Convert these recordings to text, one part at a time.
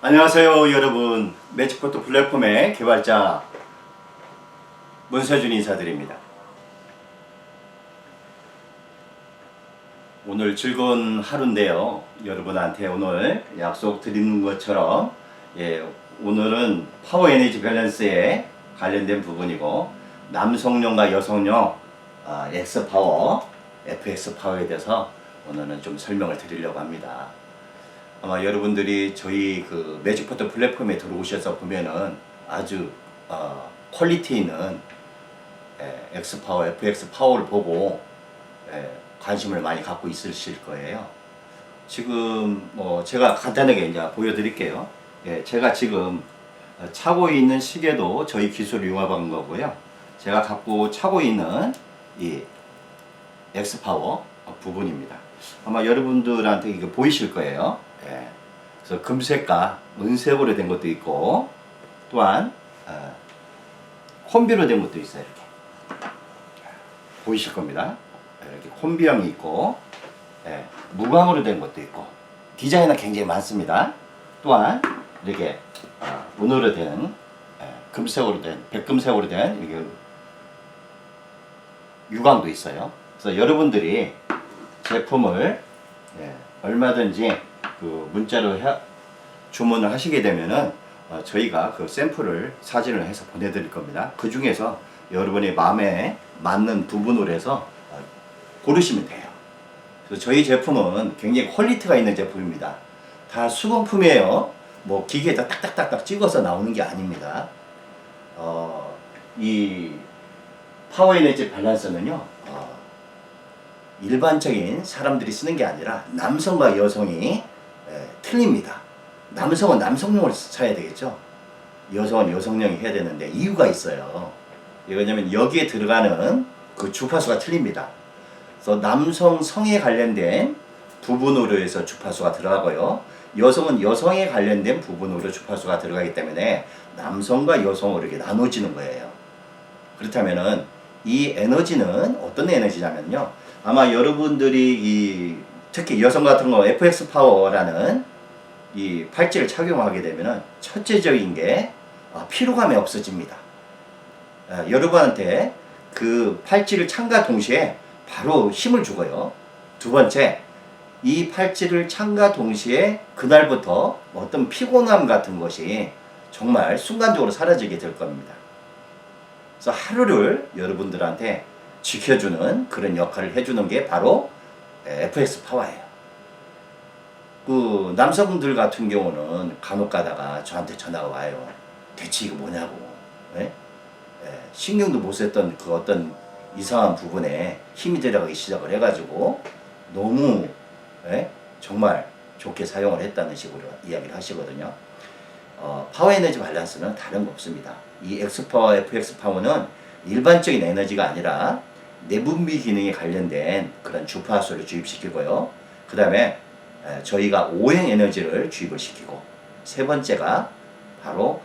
안녕하세요 여러분. 매직포트 플랫폼의 개발자 문세준 인사드립니다. 오늘 즐거운 하루인데요, 여러분한테 오늘 약속 드리는 것처럼 오늘은 파워 에너지 밸런스에 관련된 부분이고, 남성용과 여성용 X 파워, FX 파워에 대해서 오늘은 좀 설명을 드리려고 합니다. 아마 여러분들이 저희 그 매직포트 플랫폼에 들어오셔서 보면은 아주 퀄리티 있는 X 파워, FX 파워를 보고 관심을 많이 갖고 있으실 거예요. 지금 제가 간단하게 이제 보여드릴게요. 제가 지금 차고 있는 시계도 저희 기술을 융합한 거고요. 제가 갖고 차고 있는 이 X 파워 부분입니다. 아마 여러분들한테 이게 보이실 거예요. 그래서 금색과 은색으로 된 것도 있고, 또한 콤비로 된 것도 있어요. 이렇게 보이실 겁니다. 이렇게 콤비형이 있고, 무광으로 된 것도 있고, 디자인은 굉장히 많습니다. 또한 이렇게 은으로 된, 금색으로 된, 백금색으로 된 이게 유광도 있어요. 그래서 여러분들이 제품을 얼마든지 그 문자로 주문을 하시게 되면은 저희가 그 샘플을 사진을 해서 보내드릴 겁니다. 그 중에서 여러분의 마음에 맞는 부분으로 해서 고르시면 돼요. 그래서 저희 제품은 굉장히 퀄리티가 있는 제품입니다. 다 수공품이에요. 뭐 기계에다 딱딱딱딱 찍어서 나오는 게 아닙니다. 이 파워 에너지 밸런스는요, 일반적인 사람들이 쓰는 게 아니라 남성과 여성이 틀립니다. 남성은 남성용을 써야 되겠죠. 여성은 여성용이 해야 되는데 이유가 있어요. 왜냐면 여기에 들어가는 그 주파수가 틀립니다. 그래서 남성 성에 관련된 부분으로 해서 주파수가 들어가고요, 여성은 여성에 관련된 부분으로 주파수가 들어가기 때문에 남성과 여성으로 이렇게 나눠지는 거예요. 그렇다면은 이 에너지는 어떤 에너지냐면요, 아마 여러분들이 특히 여성 같은 거 FX 파워라는 이 팔찌를 착용하게 되면은 첫째적인 게 피로감이 없어집니다. 여러분한테 그 팔찌를 찬과 동시에 바로 힘을 주고요. 두 번째, 이 팔찌를 찬과 동시에 그날부터 어떤 피곤함 같은 것이 정말 순간적으로 사라지게 될 겁니다. 그래서 하루를 여러분들한테 지켜주는 그런 역할을 해주는 게 바로 FX 파워예요. 그 남성분들 같은 경우는 간혹 가다가 저한테 전화가 와요. 대체 이거 뭐냐고. 신경도 못 썼던 그 어떤 이상한 부분에 힘이 들어가기 시작을 해가지고 너무 정말 좋게 사용을 했다는 식으로 이야기를 하시거든요. 파워 에너지 밸런스는 다른 거 없습니다. 이 X파워, FX 파워는 일반적인 에너지가 아니라 내분비 기능에 관련된 그런 주파수를 주입시키고요. 그 다음에 저희가 오행 에너지를 주입을 시키고, 세 번째가 바로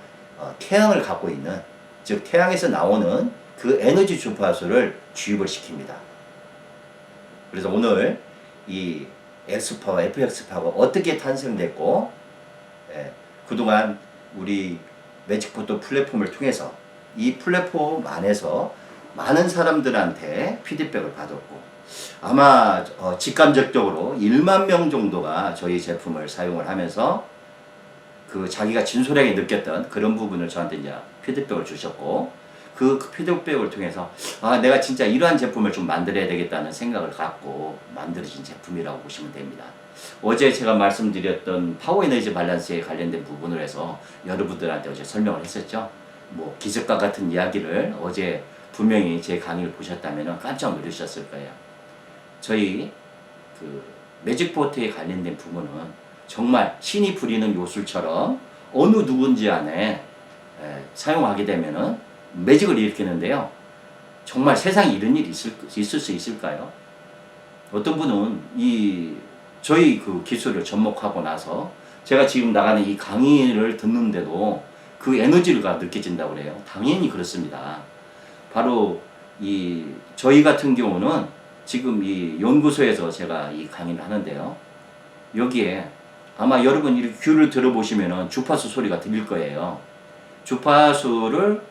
태양을 갖고 있는, 즉 태양에서 나오는 그 에너지 주파수를 주입을 시킵니다. 그래서 오늘 이 X파워, FX파워 어떻게 탄생됐고, 그동안 우리 매직포트 플랫폼을 통해서 이 플랫폼 안에서 많은 사람들한테 피드백을 받았고, 아마 직감적으로 1만 명 정도가 저희 제품을 사용을 하면서 그 자기가 진솔하게 느꼈던 그런 부분을 저한테 이제 피드백을 주셨고, 그 피드백을 통해서 내가 진짜 이러한 제품을 좀 만들어야 되겠다는 생각을 갖고 만들어진 제품이라고 보시면 됩니다. 어제 제가 말씀드렸던 파워 에너지 밸런스에 관련된 부분을 해서 여러분들한테 어제 설명을 했었죠. 뭐 기적과 같은 이야기를 어제 분명히 제 강의를 보셨다면 깜짝 놀라셨을 거예요. 저희 그 매직포트에 관련된 부분은 정말 신이 부리는 요술처럼 어느 누군지 안에 사용하게 되면은 매직을 일으키는데요, 정말 세상에 이런 일이 있을 수 있을까요? 어떤 분은 저희 그 기술을 접목하고 나서 제가 지금 나가는 이 강의를 듣는데도 그 에너지가 느껴진다고 그래요. 당연히 그렇습니다. 바로 저희 같은 경우는 지금 이 연구소에서 제가 이 강의를 하는데요, 여기에 아마 여러분 이렇게 귀를 들어보시면은 주파수 소리가 들릴 거예요. 주파수를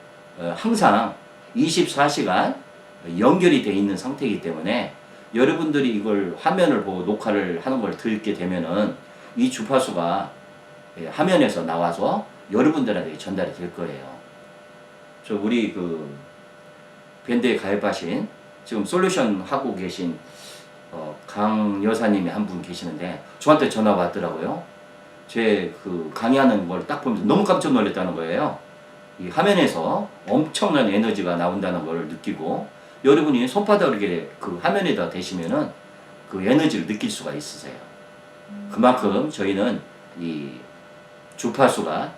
항상 24시간 연결이 되어 있는 상태이기 때문에 여러분들이 이걸 화면을 보고 녹화를 하는 걸 듣게 되면은 이 주파수가 화면에서 나와서 여러분들한테 전달이 될 거예요. 저 우리 그 밴드에 가입하신 지금 솔루션 하고 계신 강 여사님이 한 분 계시는데 저한테 전화가 왔더라고요. 제 그 강의하는 걸 딱 보면서 너무 깜짝 놀랐다는 거예요. 이 화면에서 엄청난 에너지가 나온다는 걸 느끼고 여러분이 손바닥을 이렇게 그 화면에다 대시면은 그 에너지를 느낄 수가 있으세요. 그만큼 저희는 이 주파수가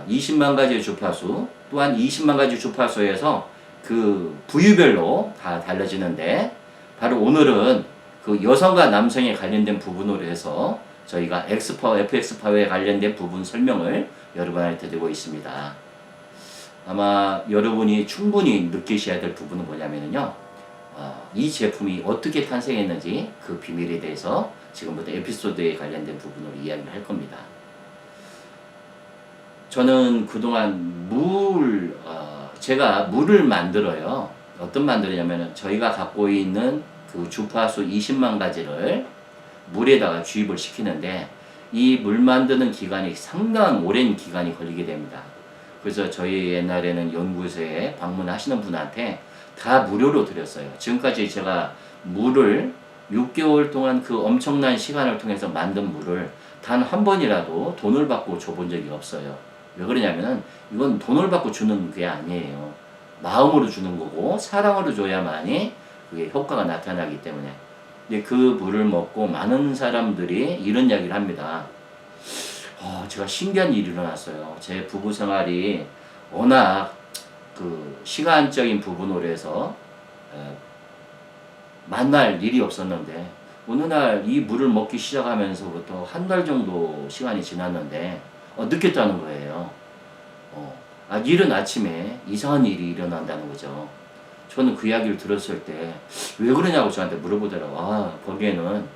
20만 가지의 주파수 또한 20만 가지 주파수에서 그 부위별로 다 달라지는데 바로 오늘은 그 여성과 남성에 관련된 부분으로 해서 저희가 X파워, FX파워에 관련된 부분 설명을 여러분한테 드리고 있습니다. 아마 여러분이 충분히 느끼셔야 될 부분은 뭐냐면요. 이 제품이 어떻게 탄생했는지 그 비밀에 대해서 지금부터 에피소드에 관련된 부분으로 이야기를 할 겁니다. 저는 그동안 제가 물을 만들어요. 어떤 만들냐면은 저희가 갖고 있는 그 주파수 20만 가지를 물에다가 주입을 시키는데 이 물 만드는 기간이 상당한 오랜 기간이 걸리게 됩니다. 그래서 저희 옛날에는 연구소에 방문하시는 분한테 다 무료로 드렸어요. 지금까지 제가 물을 6개월 동안 그 엄청난 시간을 통해서 만든 물을 단 한 번이라도 돈을 받고 줘본 적이 없어요. 왜 그러냐면은 이건 돈을 받고 주는 게 아니에요. 마음으로 주는 거고 사랑으로 줘야만이 그게 효과가 나타나기 때문에. 근데 그 물을 먹고 많은 사람들이 이런 이야기를 합니다. 제가 신기한 일이 일어났어요. 제 부부 생활이 워낙 그 시간적인 부분으로 해서 만날 일이 없었는데 어느 날 이 물을 먹기 시작하면서부터 한 달 정도 시간이 지났는데 느꼈다는 거예요. 이른 아침에 이상한 일이 일어난다는 거죠. 저는 그 이야기를 들었을 때 왜 그러냐고 저한테 물어보더라고요. 거기에는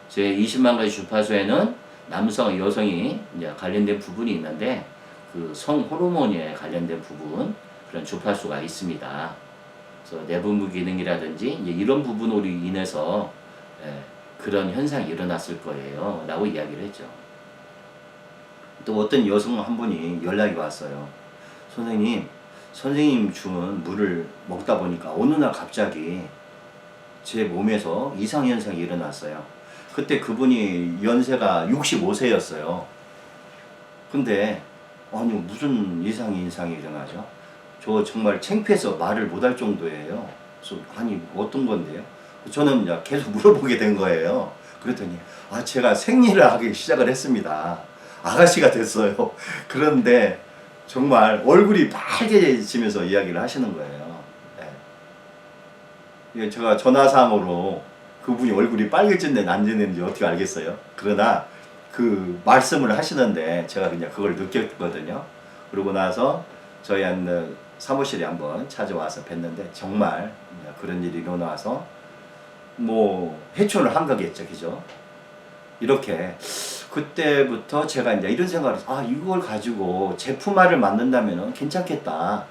제 20만 가지 주파수에는 남성, 여성이 이제 관련된 부분이 있는데 그 성 호르몬에 관련된 부분 그런 주파수가 있습니다. 그래서 내분비 기능이라든지 이제 이런 부분으로 인해서 그런 현상이 일어났을 거예요. 라고 이야기를 했죠. 또 어떤 여성 한 분이 연락이 왔어요. 선생님 준 물을 먹다 보니까 어느 날 갑자기 제 몸에서 이상현상이 일어났어요. 그때 그분이 연세가 65세였어요. 근데 아니 무슨 이상이 일어나죠? 저 정말 창피해서 말을 못할 정도예요. 그래서 아니 어떤 건데요? 저는 계속 물어보게 된 거예요. 그랬더니 제가 생리를 하기 시작을 했습니다. 아가씨가 됐어요. 그런데 정말 얼굴이 빨개지면서 이야기를 하시는 거예요. 네. 제가 전화상으로 그분이 얼굴이 빨개진데 안 되는지 어떻게 알겠어요? 그러나 그 말씀을 하시는데 제가 그냥 그걸 느꼈거든요. 그러고 나서 저희 사무실에 한번 찾아와서 뵀는데 정말 그런 일이 일어나서 해초를 한 거겠죠. 그죠? 이렇게 그때부터 제가 이제 이런 생각을 해서 이걸 가지고 제품화를 만든다면 괜찮겠다.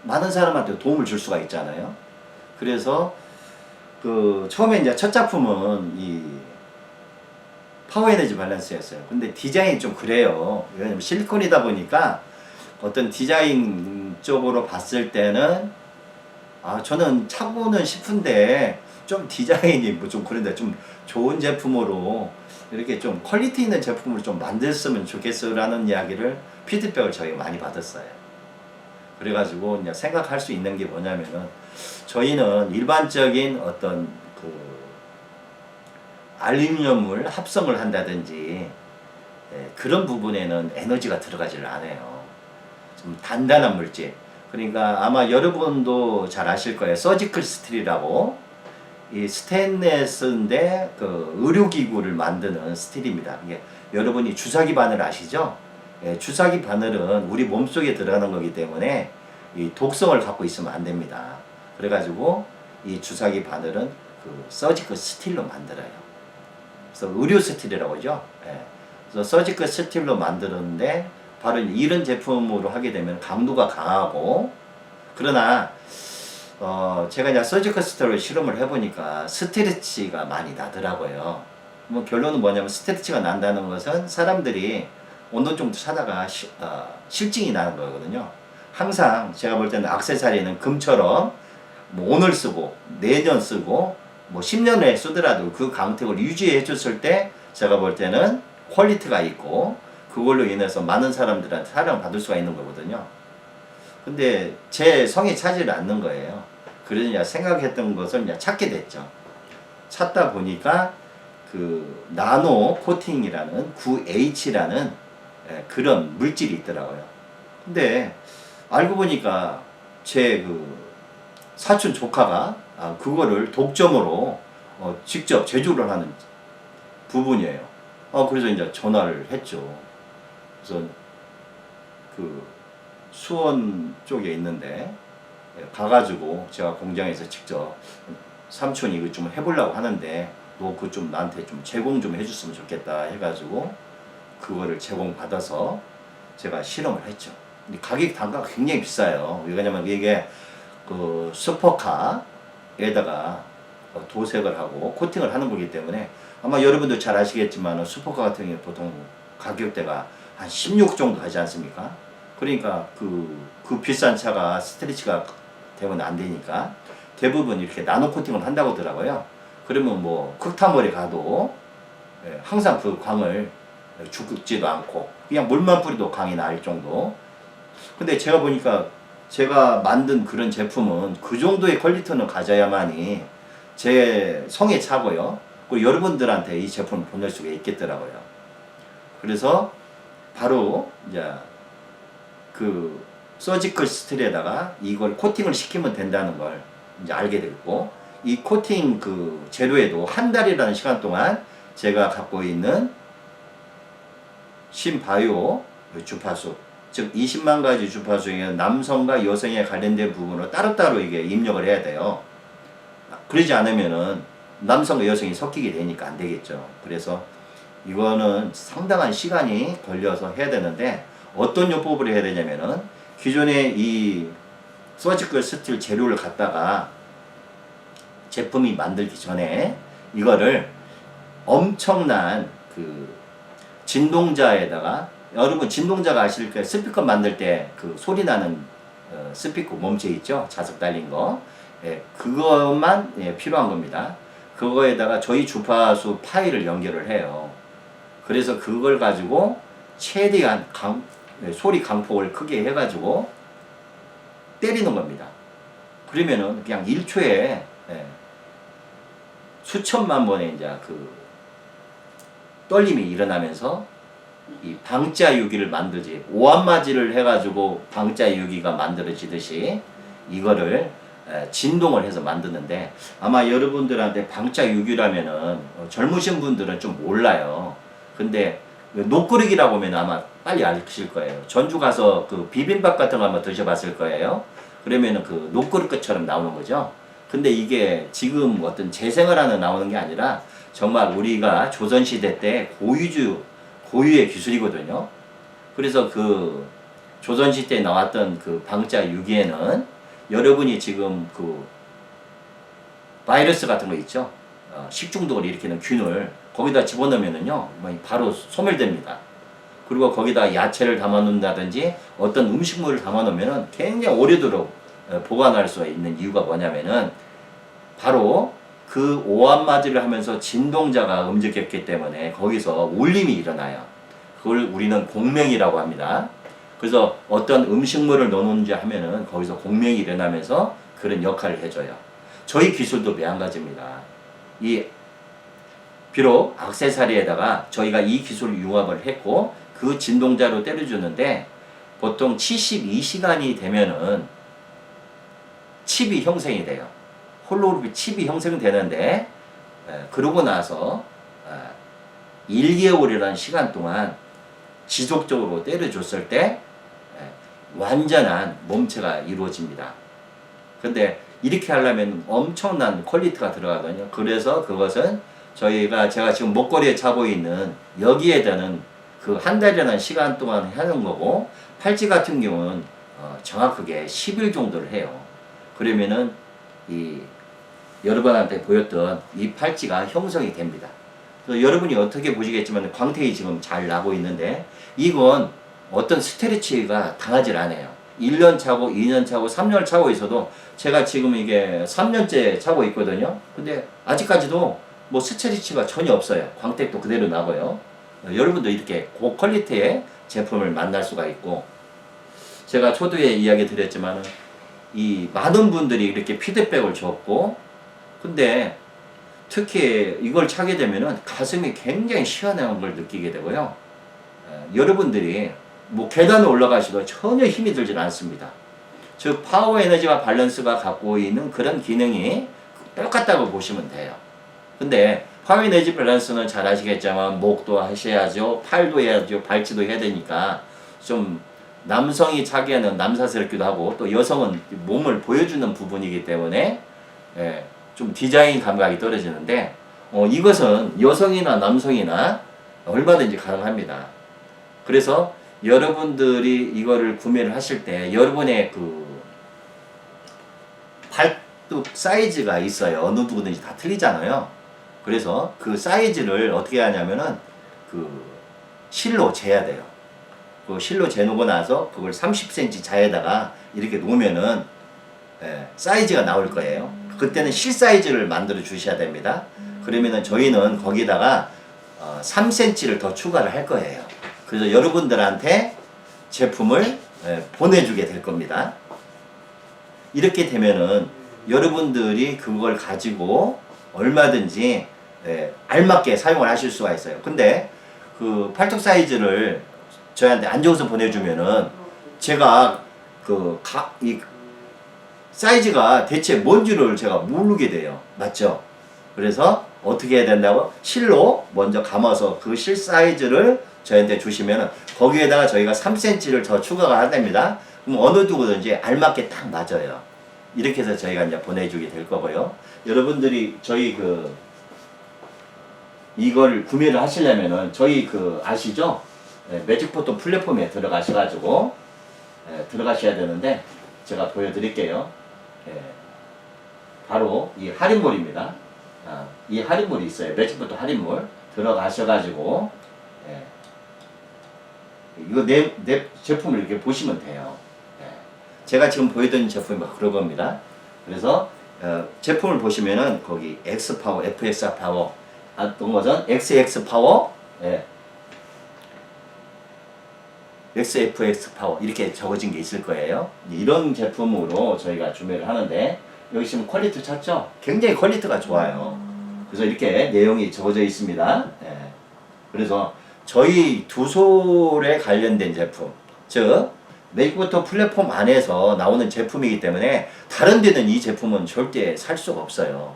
많은 사람한테 도움을 줄 수가 있잖아요. 그래서 처음에 이제 첫 작품은 이 파워에너지 밸런스였어요. 근데 디자인이 좀 그래요. 왜냐면 실리콘이다 보니까 어떤 디자인 쪽으로 봤을 때는 저는 차고는 싶은데 좀 디자인이 좀 그런데 좀 좋은 제품으로 이렇게 좀 퀄리티 있는 제품을 좀 만들었으면 좋겠어라는 이야기를 피드백을 저희가 많이 받았어요. 그래가지고 이제 생각할 수 있는 게 뭐냐면은 저희는 일반적인 어떤 알루미늄을 합성을 한다든지 그런 부분에는 에너지가 들어가지를 않아요. 좀 단단한 물질. 그러니까 아마 여러분도 잘 아실 거예요. 서지컬 스틸이라고 이 스테인레스인데 의료기구를 만드는 스틸입니다. 이게 여러분이 주사기 바늘 아시죠? 주사기 바늘은 우리 몸속에 들어가는 거기 때문에 이 독성을 갖고 있으면 안 됩니다. 그래가지고 이 주사기 바늘은 그 서지컬 스틸로 만들어요. 그래서 의료 스틸이라고 하죠. 예. 그래서 서지컬 스틸로 만드는데 바로 이런 제품으로 하게 되면 강도가 강하고, 그러나 제가 이제 서지컬 스틸을 실험을 해보니까 스트레치가 많이 나더라고요. 뭐 결론은 뭐냐면 스트레치가 난다는 것은 사람들이 운동 정도 하다가 실증이 나는 거거든요. 항상 제가 볼 때는 액세서리는 금처럼 뭐 오늘 쓰고 내년 쓰고 뭐 10년 후에 쓰더라도 그 강택을 유지해 줬을 때 제가 볼 때는 퀄리티가 있고 그걸로 인해서 많은 사람들한테 사랑받을 수가 있는 거거든요. 근데 제 성이 차지를 않는 거예요. 그러냐 생각했던 것을 이제 찾게 됐죠. 찾다 보니까 그 나노 코팅이라는 9H라는 그런 물질이 있더라고요. 근데 알고 보니까 제 그 사촌 조카가 그거를 독점으로 직접 제조를 하는 부분이에요. 그래서 이제 전화를 했죠. 그래서 그 수원 쪽에 있는데 가가지고 제가 공장에서 직접 삼촌이 이거 좀 해보려고 하는데 너 그거 좀 나한테 좀 제공 좀 해줬으면 좋겠다 해가지고 그거를 제공받아서 제가 실험을 했죠. 근데 가격 단가가 굉장히 비싸요. 왜냐면 이게 그 슈퍼카에다가 도색을 하고 코팅을 하는 거기 때문에 아마 여러분도 잘 아시겠지만 슈퍼카 같은 경우에 보통 가격대가 한 16 정도 하지 않습니까? 그러니까 그 비싼 차가 스트레치가 되면 안 되니까 대부분 이렇게 나노 코팅을 한다고 하더라고요. 그러면 뭐 흙탕물에 가도 항상 그 광을 죽지도 않고 그냥 물만 뿌리도 광이 날 정도. 근데 제가 보니까 제가 만든 그런 제품은 그 정도의 퀄리티는 가져야만이 제 성에 차고요. 그리고 여러분들한테 이 제품을 보낼 수가 있겠더라고요. 그래서 바로 이제 그 서지컬 스틸에다가 이걸 코팅을 시키면 된다는 걸 이제 알게 됐고, 이 코팅 그 재료에도 한 달이라는 시간 동안 제가 갖고 있는 신바이오 주파수, 즉 20만 가지 주파수 중에 남성과 여성에 관련된 부분으로 따로따로 이게 입력을 해야 돼요. 그러지 않으면은 남성과 여성이 섞이게 되니까 안 되겠죠. 그래서 이거는 상당한 시간이 걸려서 해야 되는데 어떤 요법을 해야 되냐면은 기존에 이 서지컬 스틸 재료를 갖다가 제품이 만들기 전에 이거를 엄청난 그 진동자에다가, 여러분 진동자가 아실 거예요. 스피커 만들 때 그 소리 나는 스피커 몸체 있죠? 자석 달린 거. 그것만 필요한 겁니다. 그거에다가 저희 주파수 파일을 연결을 해요. 그래서 그걸 가지고 최대한 소리 강폭을 크게 해가지고 때리는 겁니다. 그러면은 그냥 1초에 수천만 번의 이제 그 떨림이 일어나면서 이 방자 유기를 만들지, 오한마지를 해가지고 방자 유기가 만들어지듯이 이거를 진동을 해서 만드는데, 아마 여러분들한테 방자 유기라면은 젊으신 분들은 좀 몰라요. 근데 녹그릇이라고 하면 아마 빨리 아실 거예요. 전주 가서 그 비빔밥 같은 거 한번 드셔봤을 거예요. 그러면은 그 녹그릇 것처럼 나오는 거죠. 근데 이게 지금 어떤 재생을 하는 나오는 게 아니라 정말 우리가 조선시대 때 고유의 기술이거든요. 그래서 그 조선시대에 나왔던 그 방자 유기에는 여러분이 지금 그 바이러스 같은 거 있죠. 식중독을 일으키는 균을 거기다 집어넣으면은요, 바로 소멸됩니다. 그리고 거기다 야채를 담아 놓는다든지 어떤 음식물을 담아 놓으면은 굉장히 오래도록 보관할 수 있는 이유가 뭐냐면은 바로 그 오한마디를 하면서 진동자가 움직였기 때문에 거기서 울림이 일어나요. 그걸 우리는 공명이라고 합니다. 그래서 어떤 음식물을 넣는지 하면은 거기서 공명이 일어나면서 그런 역할을 해줘요. 저희 기술도 매한가지입니다. 비록 액세서리에다가 저희가 이 기술을 융합을 했고 그 진동자로 때려주는데 보통 72시간이 되면은 칩이 형성이 돼요. 홀로그램 칩이 형성되는데 그러고 나서 1개월이라는 시간 동안 지속적으로 때려줬을 때 완전한 몸체가 이루어집니다. 근데 이렇게 하려면 엄청난 퀄리티가 들어가거든요. 그래서 그것은 제가 지금 목걸이에 차고 있는 여기에다는 그 한 달이라는 시간 동안 하는 거고, 팔찌 같은 경우는 정확하게 10일 정도를 해요. 그러면은 이 여러분한테 보였던 이 팔찌가 형성이 됩니다. 그래서 여러분이 어떻게 보시겠지만 광택이 지금 잘 나고 있는데, 이건 어떤 스트레치가 당하질 않아요. 1년 차고 2년 차고 3년 차고 있어도, 제가 지금 이게 3년째 차고 있거든요. 근데 아직까지도 뭐 스트레치가 전혀 없어요. 광택도 그대로 나고요. 여러분도 이렇게 고퀄리티의 제품을 만날 수가 있고, 제가 초두에 이야기 드렸지만 이 많은 분들이 이렇게 피드백을 줬고, 근데 특히 이걸 차게 되면은 가슴이 굉장히 시원한 걸 느끼게 되고요. 여러분들이 뭐 계단을 올라가셔도 전혀 힘이 들질 않습니다. 즉 파워 에너지와 밸런스가 갖고 있는 그런 기능이 똑같다고 보시면 돼요. 근데 파워 에너지 밸런스는 잘 아시겠지만 목도 하셔야죠, 팔도 해야죠, 발치도 해야 되니까 좀 남성이 차기에는 남사스럽기도 하고, 또 여성은 몸을 보여주는 부분이기 때문에 좀 디자인 감각이 떨어지는데, 이것은 여성이나 남성이나 얼마든지 가능합니다. 그래서 여러분들이 이거를 구매를 하실 때 여러분의 그 팔뚝 사이즈가 있어요. 어느 누구든지 다 틀리잖아요. 그래서 그 사이즈를 어떻게 하냐면은 그 실로 재야 돼요. 그 실로 재놓고 나서 그걸 30cm 자에다가 이렇게 놓으면은 사이즈가 나올 거예요. 그때는 실 사이즈를 만들어 주셔야 됩니다. 그러면은 저희는 거기다가 3cm를 더 추가를 할 거예요. 그래서 여러분들한테 제품을 보내주게 될 겁니다. 이렇게 되면은 여러분들이 그걸 가지고 얼마든지 알맞게 사용을 하실 수가 있어요. 근데 그 팔뚝 사이즈를 저희한테 안 적어서 보내주면은 제가 이 사이즈가 대체 뭔지를 제가 모르게 돼요. 맞죠? 그래서 어떻게 해야 된다고? 실로 먼저 감아서 그 실 사이즈를 저희한테 주시면 거기에다가 저희가 3cm를 더 추가가 합니다. 그럼 어느 누구든지 알맞게 딱 맞아요. 이렇게 해서 저희가 이제 보내주게 될 거고요. 여러분들이 저희 이걸 구매를 하시려면은 저희 아시죠? 매직포토 플랫폼에 들어가셔가지고 들어가셔야 되는데, 제가 보여드릴게요. 바로 이 할인몰입니다. 이 할인몰이 있어요. 매직포토 할인몰 들어가셔가지고 이거 내 제품을 이렇게 보시면 돼요. 제가 지금 보여드린 제품이 그런 겁니다. 그래서 제품을 보시면은 거기 X 파워, FX 파워, 어떤 것은 XX 파워, XFX 파워 이렇게 적어진 게 있을 거예요. 이런 제품으로 저희가 구매를 하는데, 여기 지금 퀄리티 찾죠? 굉장히 퀄리티가 좋아요. 그래서 이렇게 내용이 적어져 있습니다. 그래서 저희 두솔에 관련된 제품, 즉 매직포토 플랫폼 안에서 나오는 제품이기 때문에 다른 데는 이 제품은 절대 살 수가 없어요.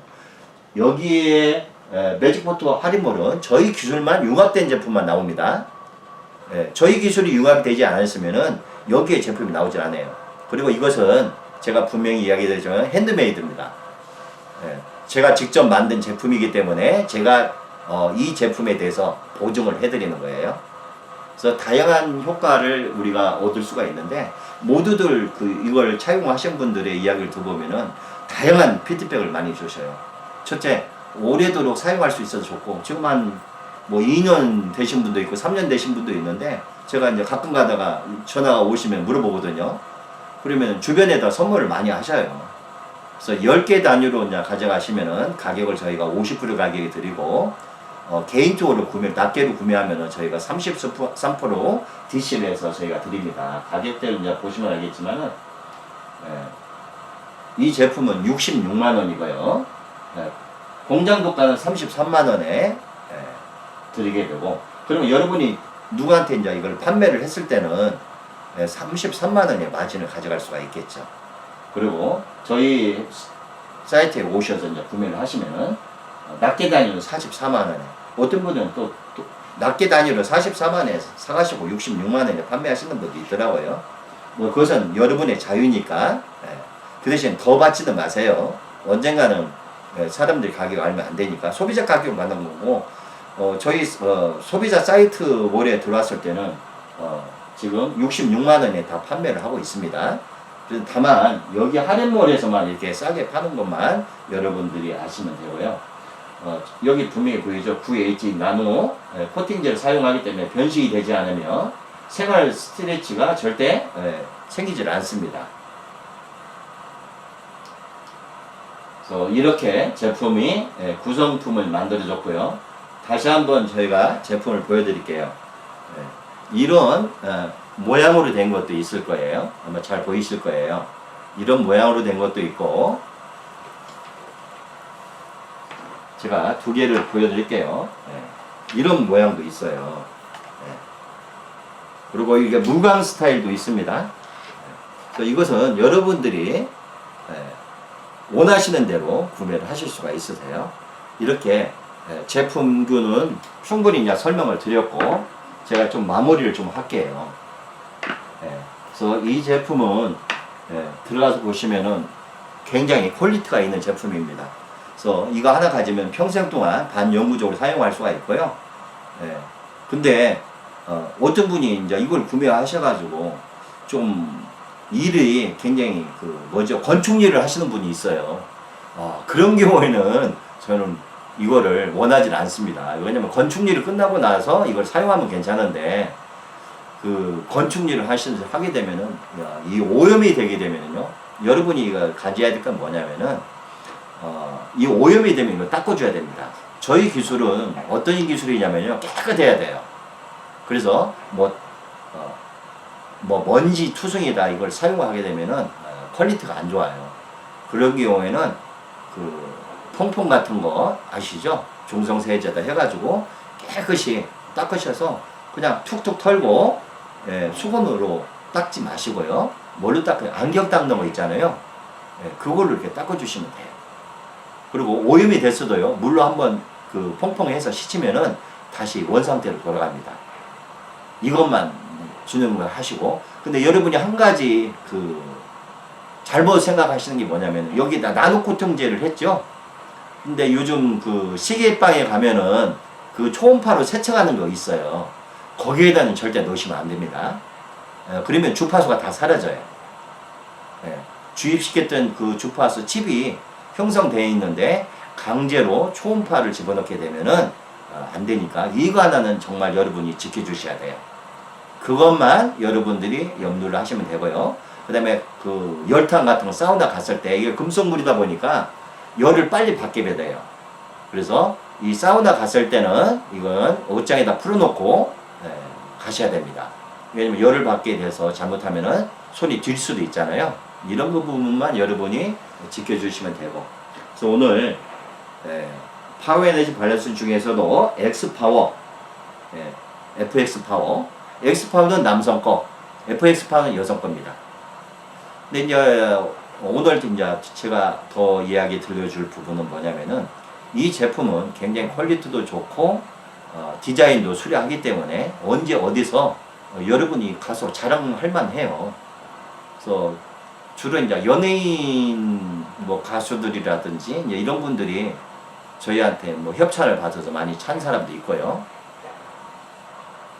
여기에 매직포토 할인몰은 저희 기술만 융합된 제품만 나옵니다. 저희 기술이 융합되지 않았으면은 여기에 제품이 나오질 않아요. 그리고 이것은 제가 분명히 이야기드렸지만 핸드메이드입니다. 제가 직접 만든 제품이기 때문에 제가 이 제품에 대해서 보증을 해드리는 거예요. 그래서 다양한 효과를 우리가 얻을 수가 있는데, 모두들 이걸 착용하신 분들의 이야기를 들어보면은 다양한 피드백을 많이 주셔요. 첫째, 오래도록 사용할 수 있어서 좋고, 지금 한 뭐 2년 되신 분도 있고 3년 되신 분도 있는데, 제가 이제 가끔 가다가 전화가 오시면 물어보거든요. 그러면 주변에다 선물을 많이 하셔요. 그래서 10개 단위로 이제 가져가시면은 가격을 저희가 50% 가격에 드리고, 개인적으로 낱개로 구매하면은 저희가 33% DC를 해서 저희가 드립니다. 가격대를 이제 보시면 알겠지만은, 이 제품은 66만 원이고요. 공장 도가는 33만 원에 드리게 되고, 그러면 여러분이 누구한테 이제 이걸 판매를 했을 때는 33만 원의 마진을 가져갈 수가 있겠죠. 그리고 저희 사이트에 오셔서 이제 구매를 하시면은 낱개 단위로 44만 원에, 어떤 분은 또 낱개 단위로 44만 원에 사가시고 66만 원에 판매하시는 분도 있더라고요. 뭐 그것은 여러분의 자유니까 그 대신 더 받지는 마세요. 언젠가는 사람들이 가격 알면 안 되니까 소비자 가격 만든 거고, 저희 소비자 사이트 몰에 들어왔을 때는 지금 66만 원에 다 판매를 하고 있습니다. 그래서 다만 여기 할인몰에서만 이렇게 싸게 파는 것만 여러분들이 아시면 되고요. 여기 분명히 보이죠? 9H 나노 코팅제를 사용하기 때문에 변식이 되지 않으며 생활 스트레치가 절대 생기질 않습니다. 그래서 이렇게 제품이 구성품을 만들어줬고요. 다시 한번 저희가 제품을 보여드릴게요. 이런 모양으로 된 것도 있을 거예요. 아마 잘 보이실 거예요. 이런 모양으로 된 것도 있고, 제가 두 개를 보여드릴게요. 이런 모양도 있어요. 그리고 이게 무광 스타일도 있습니다. 그래서 이것은 여러분들이 원하시는 대로 구매를 하실 수가 있으세요. 이렇게 제품군은 충분히 이제 설명을 드렸고, 제가 좀 마무리를 좀 할게요. 그래서 이 제품은 들어가서 보시면은 굉장히 퀄리티가 있는 제품입니다. 그래서 이거 하나 가지면 평생 동안 반영구적으로 사용할 수가 있고요. 근데 어떤 분이 이제 이걸 구매하셔가지고 좀 일이 굉장히 건축 일을 하시는 분이 있어요. 그런 경우에는 저는 이거를 원하지 않습니다. 왜냐면 건축 일을 끝나고 나서 이걸 사용하면 괜찮은데, 건축 일을 하게 되면은, 이 오염이 되게 되면은요, 여러분이 이거 가져야 될 건 뭐냐면은, 이 오염이 되면 이거 닦아줘야 됩니다. 저희 기술은 어떤 기술이냐면요, 깨끗해야 돼요. 그래서 먼지 투성이다 이걸 사용하게 되면은 퀄리티가 안 좋아요. 그런 경우에는 퐁퐁 같은 거 아시죠? 중성세제다 해가지고 깨끗이 닦으셔서 그냥 툭툭 털고, 수건으로 닦지 마시고요. 뭘로 닦아요? 안경 닦는 거 있잖아요. 그걸로 이렇게 닦아주시면 돼요. 그리고 오염이 됐어도요, 물로 한번 퐁퐁해서 씻으면은 다시 원상태로 돌아갑니다. 이것만 주는 걸 하시고, 근데 여러분이 한 가지 잘못 생각하시는 게 뭐냐면, 여기다 나노 코팅제를 했죠. 근데 요즘 시계방에 가면은 초음파로 세척하는 거 있어요. 거기에다는 절대 넣으시면 안 됩니다. 그러면 주파수가 다 사라져요. 주입시켰던 주파수 칩이 형성되어 있는데 강제로 초음파를 집어넣게 되면은 안 되니까 이거 하나는 정말 여러분이 지켜주셔야 돼요. 그것만 여러분들이 염두를 하시면 되고요. 그 다음에 열탕 같은 거 사우나 갔을 때 이게 금속물이다 보니까 열을 빨리 받게 돼요. 그래서 이 사우나 갔을 때는 이건 옷장에다 풀어놓고 가셔야 됩니다. 왜냐면 열을 받게 돼서 잘못하면은 손이 들 수도 있잖아요. 이런 부분만 여러분이 지켜주시면 되고. 그래서 오늘 파워에너지 밸런스 중에서도 X파워, FX파워, X파워는 남성 거, FX파워는 여성 겁니다. 근데 이제 오늘 이제 제가 더 이야기 들려줄 부분은 뭐냐면은, 이 제품은 굉장히 퀄리티도 좋고 디자인도 수려하기 때문에 언제 어디서 여러분이 가서 자랑할 만해요. 그래서 주로 이제 연예인 가수들이라든지 이제 이런 분들이 저희한테 협찬을 받아서 많이 찬 사람도 있고요.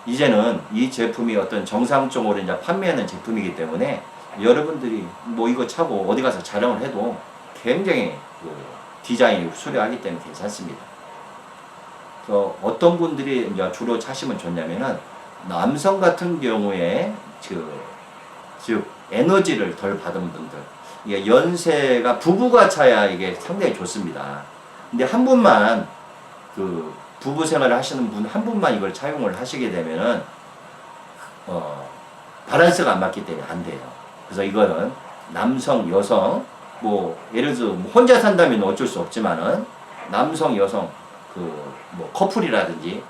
이제는 이 제품이 어떤 정상적으로 이제 판매하는 제품이기 때문에 여러분들이 이거 차고 어디 가서 자랑을 해도 굉장히 디자인이 수려하기 때문에 괜찮습니다. 그래서 어떤 분들이 이제 주로 차시면 좋냐면은, 남성 같은 경우에 즉 에너지를 덜 받은 분들, 이게 연세가 부부가 차야 이게 상당히 좋습니다. 근데 한 분만 부부 생활을 하시는 분 한 분만 이걸 차용을 하시게 되면은 밸런스가 안 맞기 때문에 안 돼요. 그래서 이거는 남성, 여성, 예를 들어 혼자 산다면 어쩔 수 없지만은 남성, 여성, 커플이라든지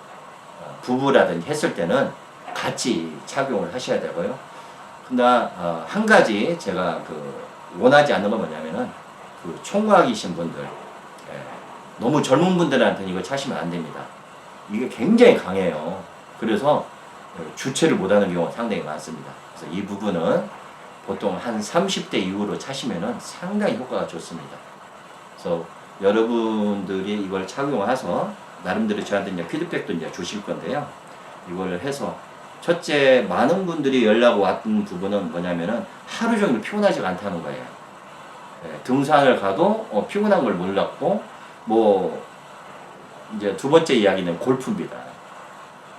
부부라든지 했을 때는 같이 착용을 하셔야 되고요. 근데 한 가지 제가 원하지 않는 건 뭐냐면은 총각이신 분들, 너무 젊은 분들한테는 이거 차시면 안 됩니다. 이게 굉장히 강해요. 그래서 주체를 못하는 경우가 상당히 많습니다. 그래서 이 부분은 보통 한 30대 이후로 차시면은 상당히 효과가 좋습니다. 그래서 여러분들이 이걸 착용해서 나름대로 저한테 이제 피드백도 이제 주실 건데요. 이걸 해서 첫째, 많은 분들이 연락 왔던 부분은 뭐냐면은 하루 종일 피곤하지가 않다는 거예요. 예, 등산을 가도 피곤한 걸 몰랐고, 뭐 이제 두 번째 이야기는 골프입니다.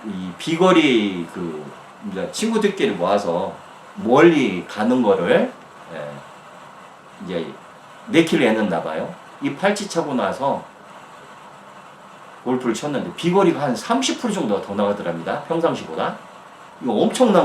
이 비거리 이제 친구들끼리 모아서 멀리 가는 거를 이제 4킬로 했는가 봐요. 이 팔찌 차고 나서 골프를 쳤는데 비거리가 한 30% 정도가 더 나가더랍니다. 평상시보다. 이거 엄청난